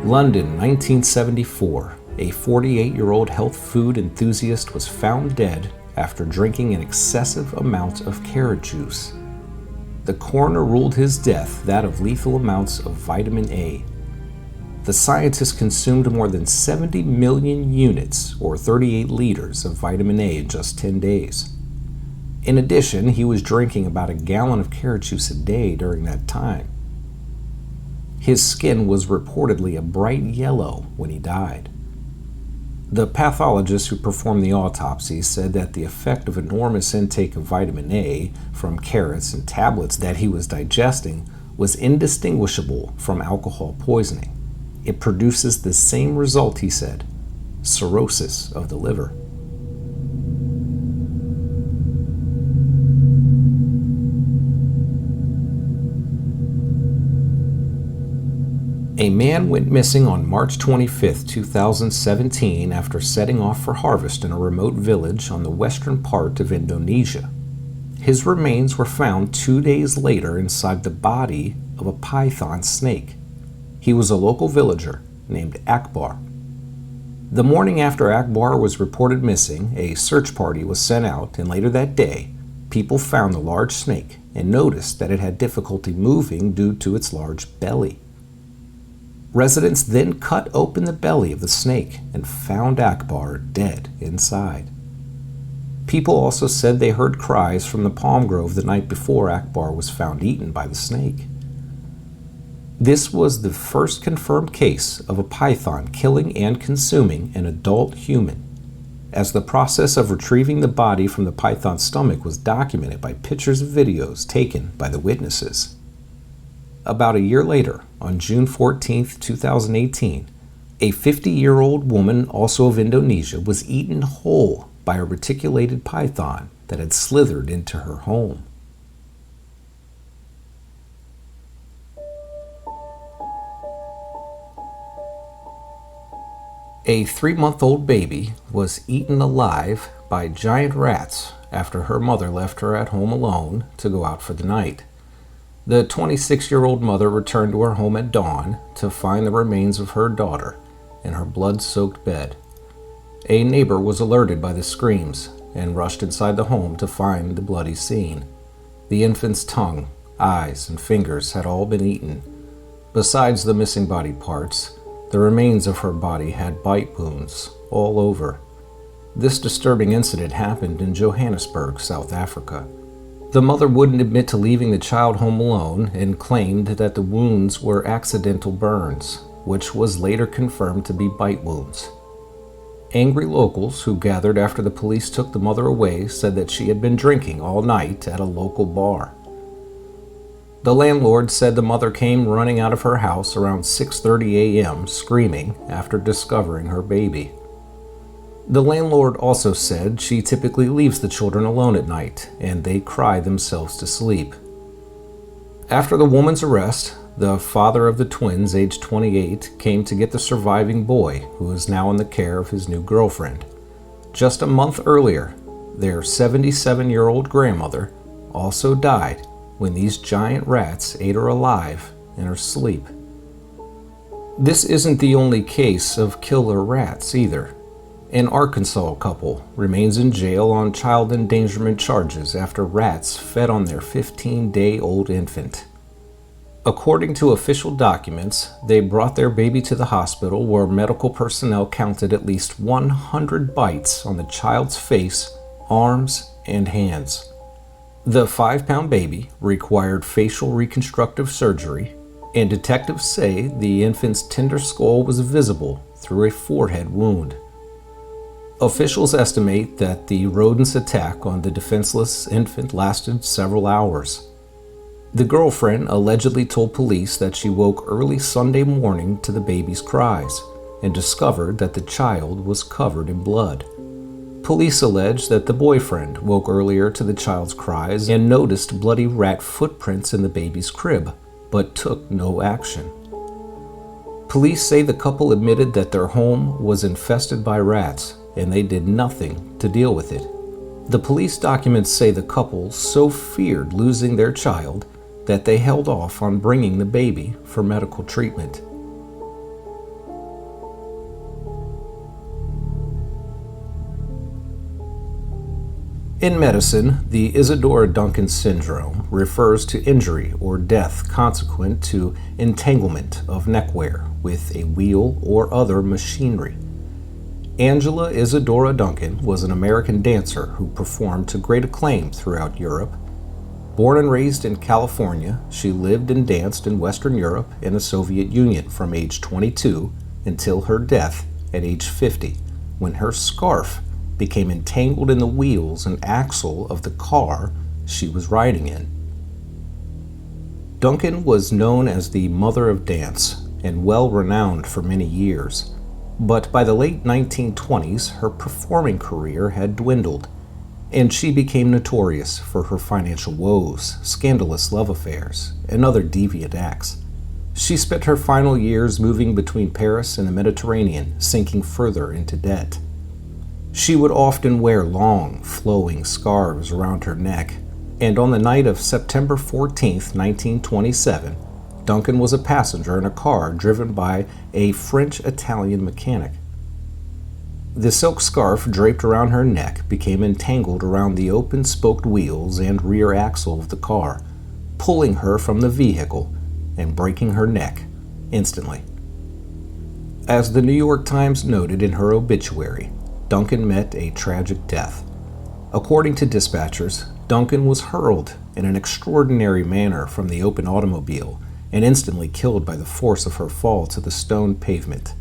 London, 1974. A 48-year-old health food enthusiast was found dead after drinking an excessive amount of carrot juice. The coroner ruled his death that of lethal amounts of vitamin A. The scientist consumed more than 70 million units, or 38 liters, of vitamin A in just 10 days. In addition, he was drinking about a gallon of carrot juice a day during that time. His skin was reportedly a bright yellow when he died. The pathologist who performed the autopsy said that the effect of enormous intake of vitamin A from carrots and tablets that he was digesting was indistinguishable from alcohol poisoning. It produces the same result, he said: cirrhosis of the liver. A man went missing on March 25, 2017 after setting off for harvest in a remote village on the western part of Indonesia. His remains were found 2 days later inside the body of a python snake. He was a local villager named Akbar. The morning after Akbar was reported missing, a search party was sent out, and later that day, people found the large snake and noticed that it had difficulty moving due to its large belly. Residents then cut open the belly of the snake and found Akbar dead inside. People also said they heard cries from the palm grove the night before Akbar was found eaten by the snake. This was the first confirmed case of a python killing and consuming an adult human, as the process of retrieving the body from the python's stomach was documented by pictures and videos taken by the witnesses. About a year later, on June 14, 2018, a 50-year-old woman, also of Indonesia, was eaten whole by a reticulated python that had slithered into her home. A 3-month-old baby was eaten alive by giant rats after her mother left her at home alone to go out for the night. The 26-year-old mother returned to her home at dawn to find the remains of her daughter in her blood-soaked bed. A neighbor was alerted by the screams and rushed inside the home to find the bloody scene. The infant's tongue, eyes, and fingers had all been eaten. Besides the missing body parts, the remains of her body had bite wounds all over. This disturbing incident happened in Johannesburg, South Africa. The mother wouldn't admit to leaving the child home alone and claimed that the wounds were accidental burns, which was later confirmed to be bite wounds. Angry locals who gathered after the police took the mother away said that she had been drinking all night at a local bar. The landlord said the mother came running out of her house around 6:30 a.m. screaming after discovering her baby. The landlord also said she typically leaves the children alone at night, and they cry themselves to sleep. After the woman's arrest, the father of the twins, aged 28, came to get the surviving boy, who is now in the care of his new girlfriend. Just a month earlier, their 77-year-old grandmother also died when these giant rats ate her alive in her sleep. This isn't the only case of killer rats either. An Arkansas couple remains in jail on child endangerment charges after rats fed on their 15-day-old infant. According to official documents, they brought their baby to the hospital where medical personnel counted at least 100 bites on the child's face, arms, and hands. The 5-pound baby required facial reconstructive surgery, and detectives say the infant's tender skull was visible through a forehead wound. Officials estimate that the rodent's attack on the defenseless infant lasted several hours. The girlfriend allegedly told police that she woke early Sunday morning to the baby's cries and discovered that the child was covered in blood. Police allege that the boyfriend woke earlier to the child's cries and noticed bloody rat footprints in the baby's crib, but took no action. Police say the couple admitted that their home was infested by rats, and they did nothing to deal with it. The police documents say the couple so feared losing their child that they held off on bringing the baby for medical treatment. In medicine, the Isadora Duncan syndrome refers to injury or death consequent to entanglement of neckwear with a wheel or other machinery. Angela Isadora Duncan was an American dancer who performed to great acclaim throughout Europe. Born and raised in California, she lived and danced in Western Europe and the Soviet Union from age 22 until her death at age 50, when her scarf became entangled in the wheels and axle of the car she was riding in. Duncan was known as the Mother of Dance and well renowned for many years, but by the late 1920s her performing career had dwindled, and she became notorious for her financial woes, scandalous love affairs, and other deviant acts. She spent her final years moving between Paris and the Mediterranean, sinking further into debt. She would often wear long, flowing scarves around her neck, and on the night of September 14, 1927, Duncan was a passenger in a car driven by a French-Italian mechanic. The silk scarf draped around her neck became entangled around the open-spoked wheels and rear axle of the car, pulling her from the vehicle and breaking her neck instantly. As the New York Times noted in her obituary, Duncan met a tragic death. According to dispatchers, Duncan was hurled in an extraordinary manner from the open automobile and instantly killed by the force of her fall to the stone pavement.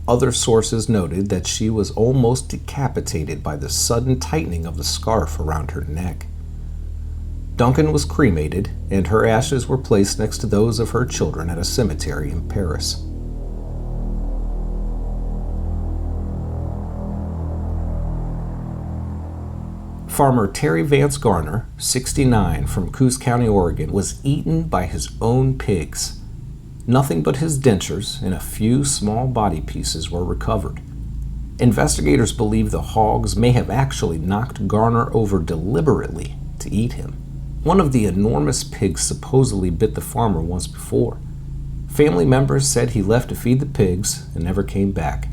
Other sources noted that she was almost decapitated by the sudden tightening of the scarf around her neck. Duncan was cremated, and her ashes were placed next to those of her children at a cemetery in Paris. Farmer Terry Vance Garner, 69, from Coos County, Oregon, was eaten by his own pigs. Nothing but his dentures and a few small body pieces were recovered. Investigators believe the hogs may have actually knocked Garner over deliberately to eat him. One of the enormous pigs supposedly bit the farmer once before. Family members said he left to feed the pigs and never came back.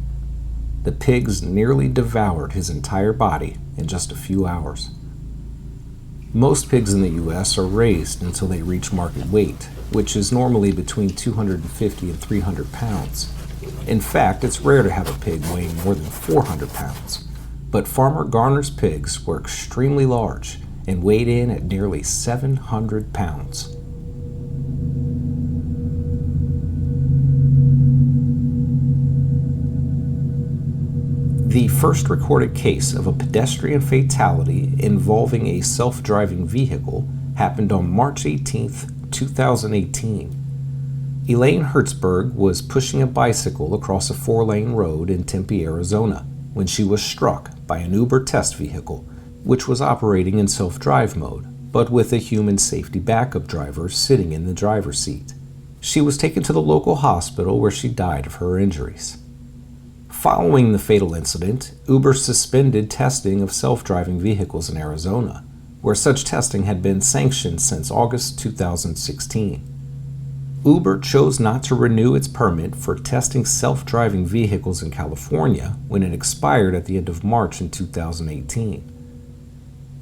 The pigs nearly devoured his entire body in just a few hours. Most pigs in the U.S. are raised until they reach market weight, which is normally between 250 and 300 pounds. In fact, it's rare to have a pig weighing more than 400 pounds. But Farmer Garner's pigs were extremely large and weighed in at nearly 700 pounds. The first recorded case of a pedestrian fatality involving a self-driving vehicle happened on March 18, 2018. Elaine Hertzberg was pushing a bicycle across a 4-lane road in Tempe, Arizona, when she was struck by an Uber test vehicle, which was operating in self-drive mode, but with a human safety backup driver sitting in the driver's seat. She was taken to the local hospital where she died of her injuries. Following the fatal incident, Uber suspended testing of self-driving vehicles in Arizona, where such testing had been sanctioned since August 2016. Uber chose not to renew its permit for testing self-driving vehicles in California when it expired at the end of March in 2018.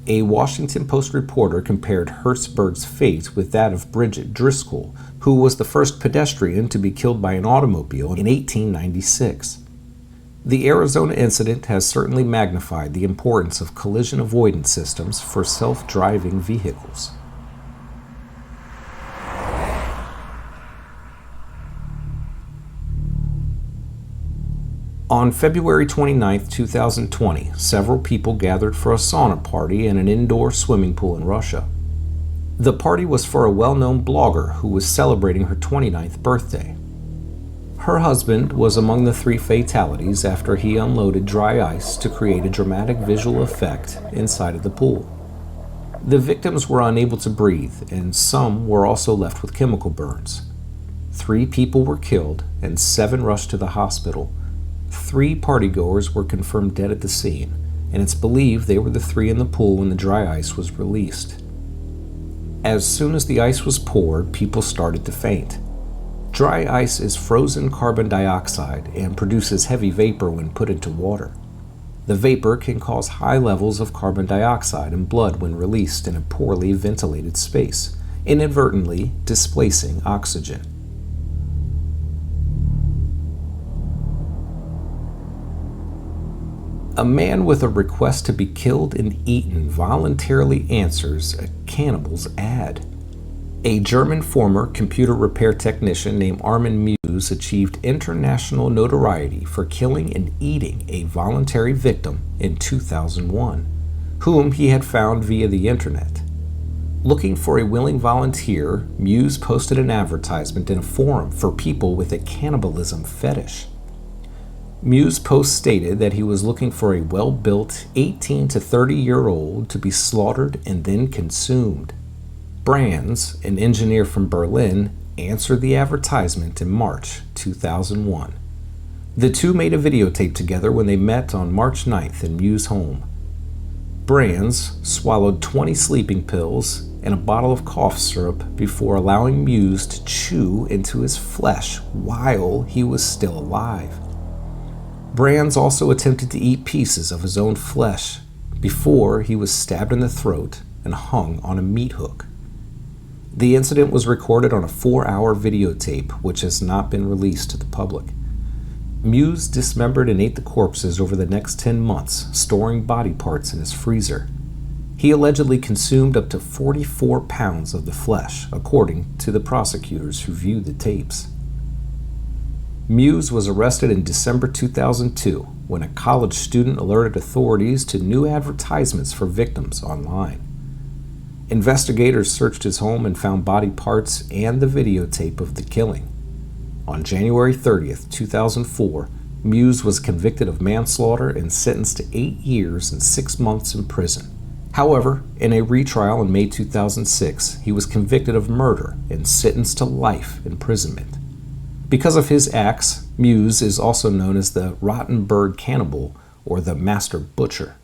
A Washington Post reporter compared Hertzberg's fate with that of Bridget Driscoll, who was the first pedestrian to be killed by an automobile in 1896. The Arizona incident has certainly magnified the importance of collision avoidance systems for self-driving vehicles. On February 29, 2020, several people gathered for a sauna party in an indoor swimming pool in Russia. The party was for a well-known blogger who was celebrating her 29th birthday. Her husband was among the 3 fatalities after he unloaded dry ice to create a dramatic visual effect inside of the pool. The victims were unable to breathe, and some were also left with chemical burns. 3 people were killed, and 7 rushed to the hospital. 3 partygoers were confirmed dead at the scene, and it's believed they were the 3 in the pool when the dry ice was released. As soon as the ice was poured, people started to faint. Dry ice is frozen carbon dioxide and produces heavy vapor when put into water. The vapor can cause high levels of carbon dioxide in blood when released in a poorly ventilated space, inadvertently displacing oxygen. A man with a request to be killed and eaten voluntarily answers a cannibal's ad. A German former computer repair technician named Armin Muse achieved international notoriety for killing and eating a voluntary victim in 2001, whom he had found via the internet. Looking for a willing volunteer, Muse posted an advertisement in a forum for people with a cannibalism fetish. Muse post stated that he was looking for a well-built 18 to 30-year-old to be slaughtered and then consumed. Brands, an engineer from Berlin, answered the advertisement in March 2001. The two made a videotape together when they met on March 9th in Muse's home. Brands swallowed 20 sleeping pills and a bottle of cough syrup before allowing Muse to chew into his flesh while he was still alive. Brands also attempted to eat pieces of his own flesh before he was stabbed in the throat and hung on a meat hook. The incident was recorded on a 4-hour videotape, which has not been released to the public. Muse dismembered and ate the corpses over the next 10 months, storing body parts in his freezer. He allegedly consumed up to 44 pounds of the flesh, according to the prosecutors who viewed the tapes. Muse was arrested in December 2002 when a college student alerted authorities to new advertisements for victims online. Investigators searched his home and found body parts and the videotape of the killing. On January 30th, 2004, Muse was convicted of manslaughter and sentenced to 8 years and 6 months in prison. However, in a retrial in May 2006, he was convicted of murder and sentenced to life imprisonment. Because of his acts, Muse is also known as the Rottenburg Cannibal or the Master Butcher.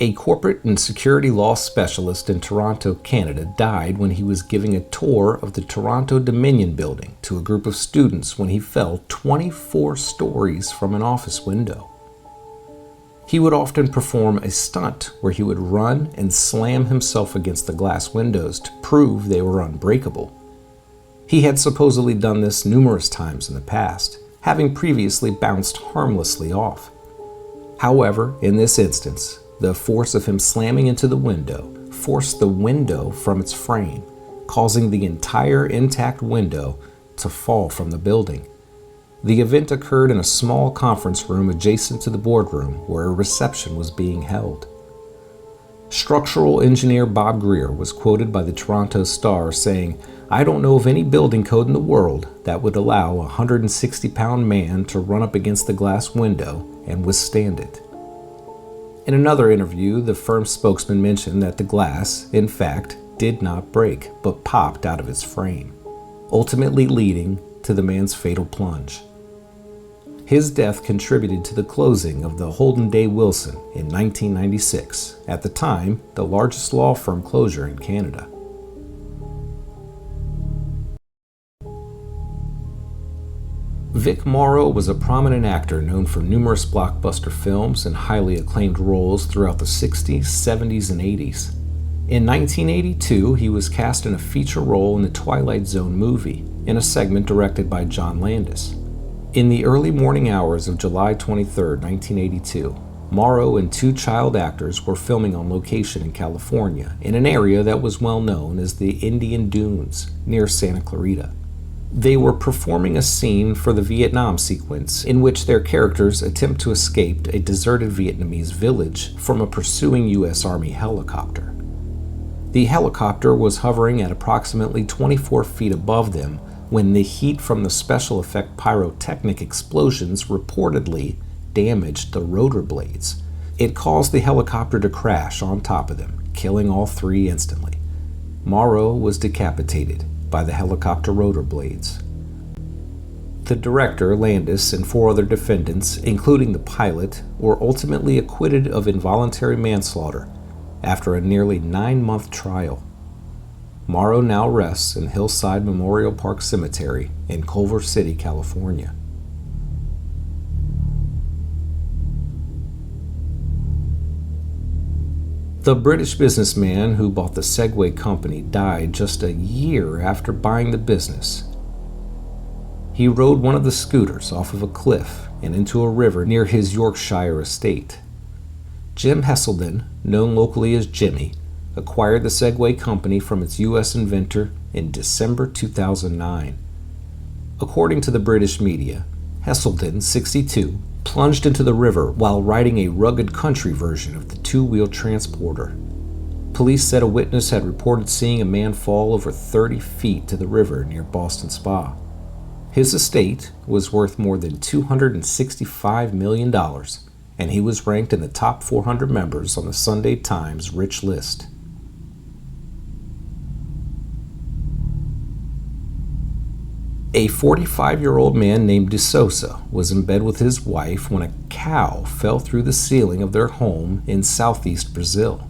A corporate and security law specialist in Toronto, Canada, died when he was giving a tour of the Toronto Dominion building to a group of students when he fell 24 stories from an office window. He would often perform a stunt where he would run and slam himself against the glass windows to prove they were unbreakable. He had supposedly done this numerous times in the past, having previously bounced harmlessly off. However, in this instance, the force of him slamming into the window forced the window from its frame, causing the entire intact window to fall from the building. The event occurred in a small conference room adjacent to the boardroom where a reception was being held. Structural engineer Bob Greer was quoted by the Toronto Star saying, "I don't know of any building code in the world that would allow a 160-pound man to run up against the glass window and withstand it." In another interview, the firm's spokesman mentioned that the glass, in fact, did not break, but popped out of its frame, ultimately leading to the man's fatal plunge. His death contributed to the closing of the Holden Day Wilson in 1996, at the time the largest law firm closure in Canada. Vic Morrow was a prominent actor known for numerous blockbuster films and highly acclaimed roles throughout the 60s, 70s, and 80s. In 1982, he was cast in a feature role in the Twilight Zone movie, in a segment directed by John Landis. In the early morning hours of July 23, 1982, Morrow and 2 child actors were filming on location in California, in an area that was well known as the Indian Dunes, near Santa Clarita. They were performing a scene for the Vietnam sequence in which their characters attempt to escape a deserted Vietnamese village from a pursuing U.S. Army helicopter. The helicopter was hovering at approximately 24 feet above them when the heat from the special effect pyrotechnic explosions reportedly damaged the rotor blades. It caused the helicopter to crash on top of them, killing all 3 instantly. Morrow was decapitated by the helicopter rotor blades. The director, Landis, and 4 other defendants, including the pilot, were ultimately acquitted of involuntary manslaughter after a nearly 9-month trial. Morrow now rests in Hillside Memorial Park Cemetery in Culver City, California. The British businessman who bought the Segway company died just a year after buying the business. He rode one of the scooters off of a cliff and into a river near his Yorkshire estate. Jim Heselden, known locally as Jimmy, acquired the Segway company from its U.S. inventor in December 2009. According to the British media, Heselden, 62, plunged into the river while riding a rugged country version of the two-wheel transporter. Police said a witness had reported seeing a man fall over 30 feet to the river near Boston Spa. His estate was worth more than $265 million, and he was ranked in the top 400 members on the Sunday Times Rich List. A 45-year-old man named DeSouza was in bed with his wife when a cow fell through the ceiling of their home in southeast Brazil.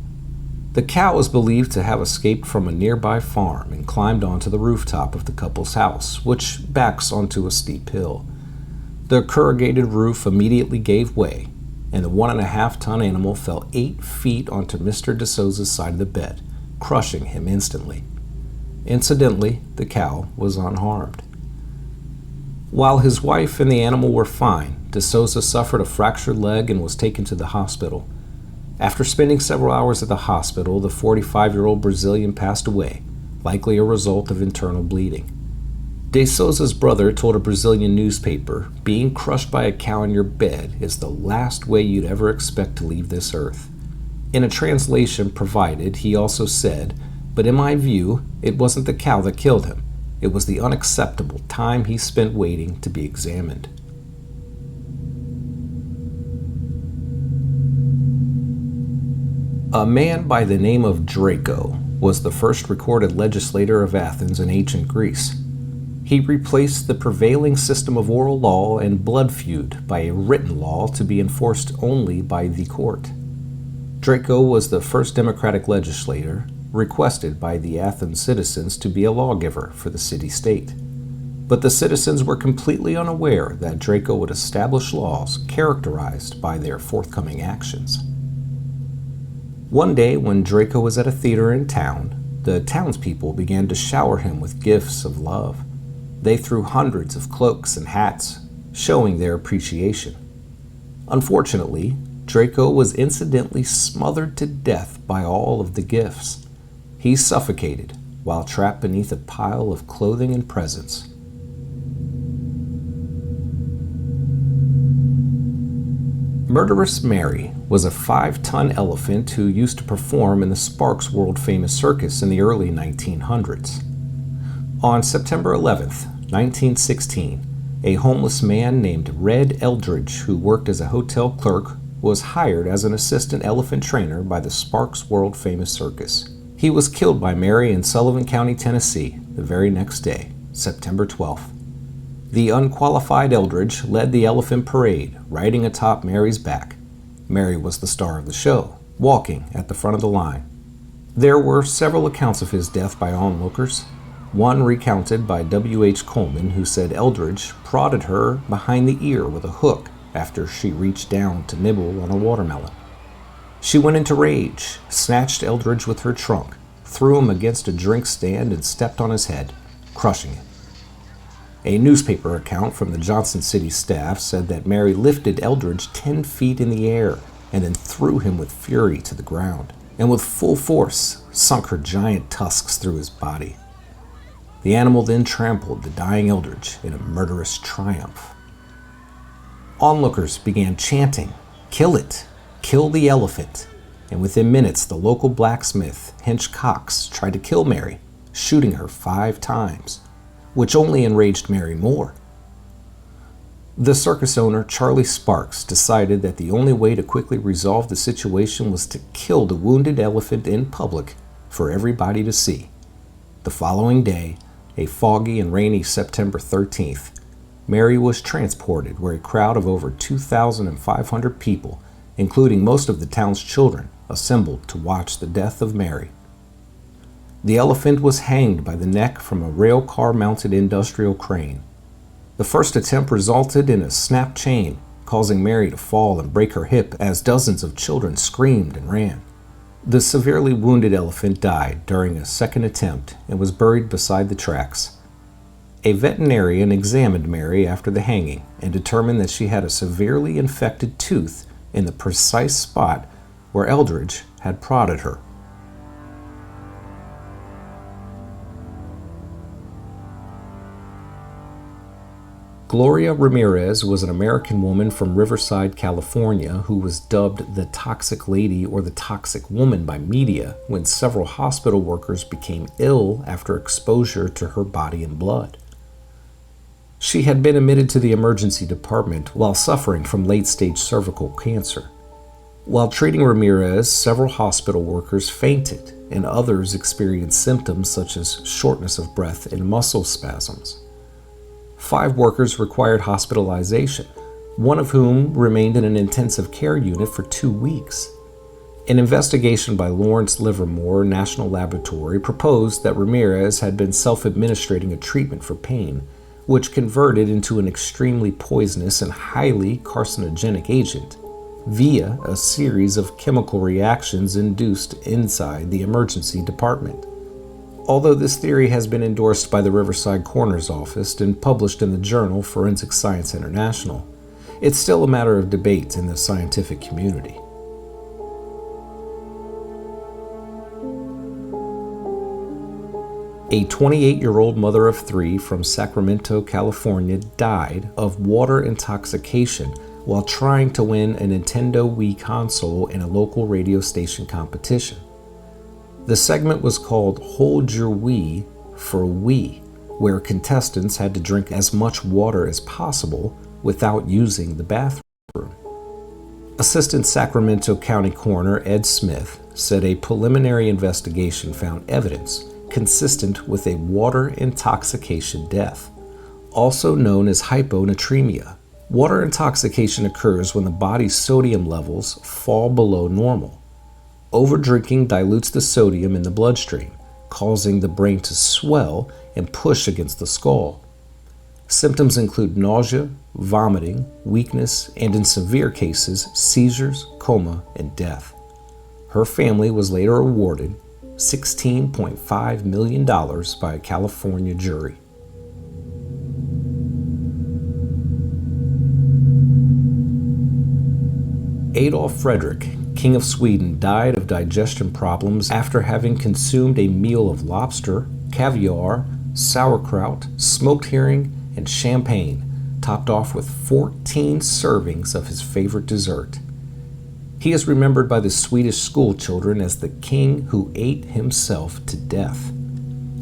The cow is believed to have escaped from a nearby farm and climbed onto the rooftop of the couple's house, which backs onto a steep hill. The corrugated roof immediately gave way, and the 1.5-ton animal fell 8 feet onto Mr. DeSouza's side of the bed, crushing him instantly. Incidentally, the cow was unharmed. While his wife and the animal were fine, DeSouza suffered a fractured leg and was taken to the hospital. After spending several hours at the hospital, the 45-year-old Brazilian passed away, likely a result of internal bleeding. DeSouza's brother told a Brazilian newspaper, "Being crushed by a cow in your bed is the last way you'd ever expect to leave this earth." In a translation provided, he also said, "But in my view, it wasn't the cow that killed him. It was the unacceptable time he spent waiting to be examined." A man by the name of Draco was the first recorded legislator of Athens in ancient Greece. He replaced the prevailing system of oral law and blood feud by a written law to be enforced only by the court. Draco was the first democratic legislator requested by the Athens citizens to be a lawgiver for the city-state. But the citizens were completely unaware that Draco would establish laws characterized by their forthcoming actions. One day, when Draco was at a theater in town, the townspeople began to shower him with gifts of love. They threw hundreds of cloaks and hats, showing their appreciation. Unfortunately, Draco was incidentally smothered to death by all of the gifts. He suffocated while trapped beneath a pile of clothing and presents. Murderous Mary was a 5-ton elephant who used to perform in the Sparks world-famous circus in the early 1900s. On September 11th, 1916, a homeless man named Red Eldridge, who worked as a hotel clerk, was hired as an assistant elephant trainer by the Sparks world-famous circus. He was killed by Mary in Sullivan County, Tennessee, the very next day, September 12th. The unqualified Eldridge led the elephant parade, riding atop Mary's back. Mary was the star of the show, walking at the front of the line. There were several accounts of his death by onlookers. One recounted by W.H. Coleman, who said Eldridge prodded her behind the ear with a hook after she reached down to nibble on a watermelon. She went into rage, snatched Eldridge with her trunk, threw him against a drink stand, and stepped on his head, crushing him. A newspaper account from the Johnson City staff said that Mary lifted Eldridge 10 feet in the air and then threw him with fury to the ground, and with full force sunk her giant tusks through his body. The animal then trampled the dying Eldridge in a murderous triumph. Onlookers began chanting, "Kill it! Kill the elephant!" And within minutes, the local blacksmith, Hinch Cox, tried to kill Mary, shooting her 5 times, which only enraged Mary more. The circus owner, Charlie Sparks, decided that the only way to quickly resolve the situation was to kill the wounded elephant in public for everybody to see. The following day, a foggy and rainy September 13th, Mary was transported where a crowd of over 2,500 people, including most of the town's children, assembled to watch the death of Mary. The elephant was hanged by the neck from a rail car mounted industrial crane. The first attempt resulted in a snapped chain, causing Mary to fall and break her hip as dozens of children screamed and ran. The severely wounded elephant died during a second attempt and was buried beside the tracks. A veterinarian examined Mary after the hanging and determined that she had a severely infected tooth in the precise spot where Eldridge had prodded her. Gloria Ramirez was an American woman from Riverside, California, who was dubbed the Toxic Lady or the Toxic Woman by media when several hospital workers became ill after exposure to her body and blood. She had been admitted to the emergency department while suffering from late-stage cervical cancer. While treating Ramirez, several hospital workers fainted, and others experienced symptoms such as shortness of breath and muscle spasms. 5 workers required hospitalization, one of whom remained in an intensive care unit for 2 weeks. An investigation by Lawrence Livermore National Laboratory proposed that Ramirez had been self-administrating a treatment for pain, which converted into an extremely poisonous and highly carcinogenic agent via a series of chemical reactions induced inside the emergency department. Although this theory has been endorsed by the Riverside Coroner's Office and published in the journal Forensic Science International, it's still a matter of debate in the scientific community. A 28-year-old mother of 3 from Sacramento, California, died of water intoxication while trying to win a Nintendo Wii console in a local radio station competition. The segment was called Hold Your Wii for Wii, where contestants had to drink as much water as possible without using the bathroom. Assistant Sacramento County Coroner Ed Smith said a preliminary investigation found evidence consistent with a water intoxication death, also known as hyponatremia. Water intoxication occurs when the body's sodium levels fall below normal. Overdrinking dilutes the sodium in the bloodstream, causing the brain to swell and push against the skull. Symptoms include nausea, vomiting, weakness, and in severe cases, seizures, coma, and death. Her family was later awarded $16.5 million by a California jury. Adolf Fredrik, King of Sweden, died of digestion problems after having consumed a meal of lobster, caviar, sauerkraut, smoked herring, and champagne, topped off with 14 servings of his favorite dessert. He is remembered by the Swedish school children as the king who ate himself to death.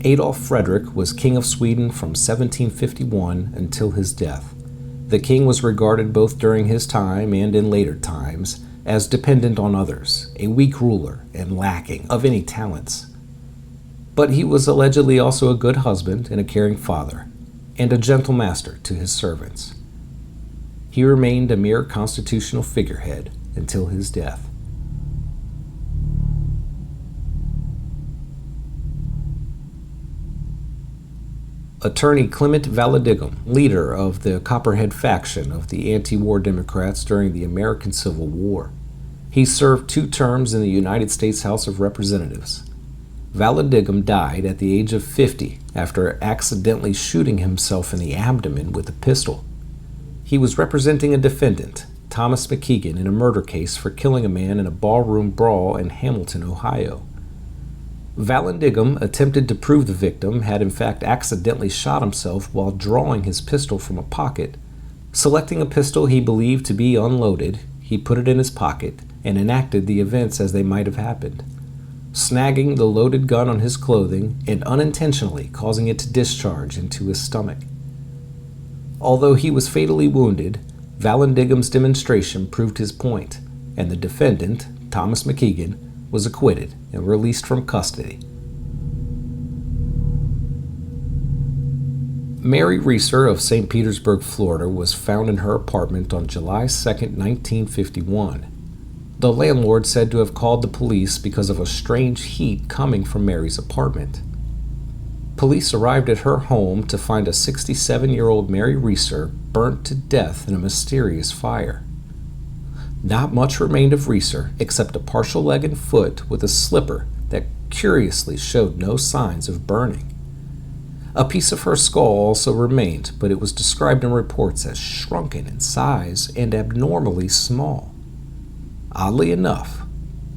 Adolf Fredrik was King of Sweden from 1751 until his death. The king was regarded both during his time and in later times as dependent on others, a weak ruler, and lacking of any talents. But he was allegedly also a good husband and a caring father, and a gentle master to his servants. He remained a mere constitutional figurehead until his death. Attorney Clement Vallandigham, leader of the Copperhead faction of the anti-war Democrats during the American Civil War. He served 2 terms in the United States House of Representatives. Vallandigham died at the age of 50 after accidentally shooting himself in the abdomen with a pistol. He was representing a defendant, Thomas McKeegan, in a murder case for killing a man in a ballroom brawl in Hamilton, Ohio. Vallandigham attempted to prove the victim had in fact accidentally shot himself while drawing his pistol from a pocket. Selecting a pistol he believed to be unloaded, he put it in his pocket and enacted the events as they might have happened, snagging the loaded gun on his clothing and unintentionally causing it to discharge into his stomach. Although he was fatally wounded, Vallandigham's demonstration proved his point, and the defendant, Thomas McKeegan, was acquitted and released from custody. Mary Reeser of St. Petersburg, Florida, was found in her apartment on July 2, 1951. The landlord said to have called the police because of a strange heat coming from Mary's apartment. Police arrived at her home to find a 67-year-old Mary Reeser burnt to death in a mysterious fire. Not much remained of Reeser except a partial leg and foot with a slipper that curiously showed no signs of burning. A piece of her skull also remained, but it was described in reports as shrunken in size and abnormally small. Oddly enough,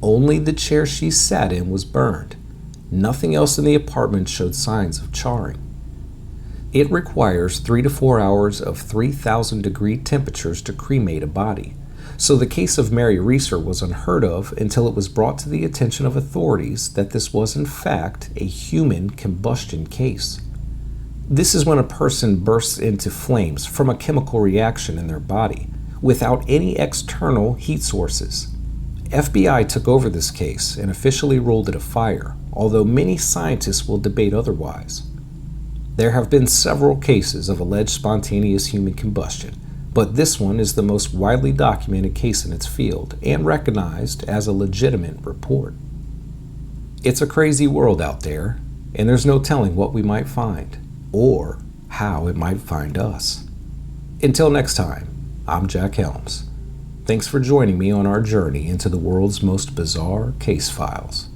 only the chair she sat in was burned. Nothing else in the apartment showed signs of charring. It requires 3 to 4 hours of 3,000-degree temperatures to cremate a body, so the case of Mary Reeser was unheard of until it was brought to the attention of authorities that this was in fact a human combustion case. This is when a person bursts into flames from a chemical reaction in their body, without any external heat sources. FBI took over this case and officially ruled it a fire, although many scientists will debate otherwise. There have been several cases of alleged spontaneous human combustion, but this one is the most widely documented case in its field and recognized as a legitimate report. It's a crazy world out there, and there's no telling what we might find, or how it might find us. Until next time, I'm Jack Helms. Thanks for joining me on our journey into the world's most bizarre case files.